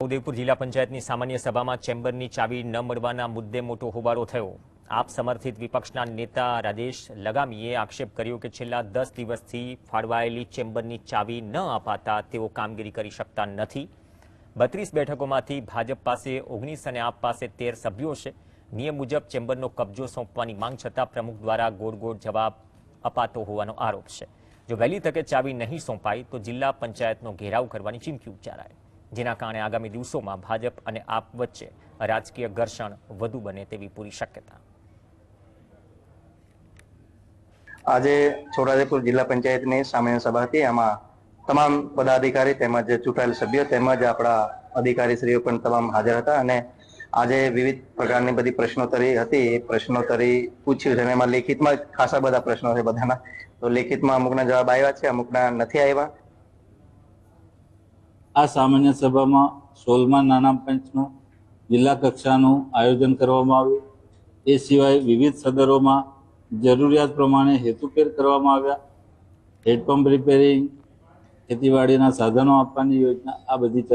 છોટાઉદેપુર જિલ્લા પંચાયતની સામાન્ય સભામાં ચેમ્બરની ચાવી ન મળવાના મુદ્દે મોટો હોબાળો થયો। આપ સમર્થિત વિપક્ષના નેતા રાજેશ લગામીએ આક્ષેપ કર્યો કે છેલ્લા 10 દિવસથી ફાળવાયેલી ચેમ્બરની ચાવી ન અપાતા તેઓ કામગીરી કરી શકતા નથી। 32 બેઠકોમાંથી ભાજપ પાસે 19 અને આપ પાસે 13 સભ્યો છે। નિયમ મુજબ ચેમ્બરનો કબજો સોંપવાની માંગ છતાં પ્રમુખ દ્વારા ગોળ જવાબ અપાતો હોવાનો આરોપ છે। જો વહેલી તકે ચાવી નહીં સોંપાય તો જિલ્લા પંચાયતનો ઘેરાવ કરવાની ચીમકી ઉચ્ચારાય, જેના કારણે આગામી દિવસોમાં ભાજપ અને આપ વચ્ચે રાજકીય ઘર્ષણ વધુ બને તેવી પૂરી શક્યતા। આજે છોટાઉદેપુર જિલ્લા પંચાયતની સામાન્ય સભા હતી। આમાં તમામ પદાધિકારી તેમજ ચૂંટાયેલ સભ્યો તેમજ આપણા અધિકારીશ્રીઓ પણ તમામ હાજર હતા અને આજે વિવિધ પ્રકારની બધી પ્રશ્નોત્તરી હતી। એ પ્રશ્નોત્તરી પૂછ્યું છે અને એમાં લેખિતમાં ખાસા બધા પ્રશ્નો છે બધાના, તો લેખિતમાં અમુકના જવાબ આવ્યા છે, અમુકના નથી આવ્યા। આ સામાન્ય સભામાં 16મા નાના પંચનું જિલ્લા કક્ષાનું આયોજન કરવામાં આવ્યું। એ સિવાય વિવિધ સદરોમાં જરૂરિયાત પ્રમાણે હેતુફેર કરવામાં આવ્યા। હેન્ડપંપ રિપેરિંગ, ખેતીવાડીના સાધનો આપવાની યોજના, આ બધી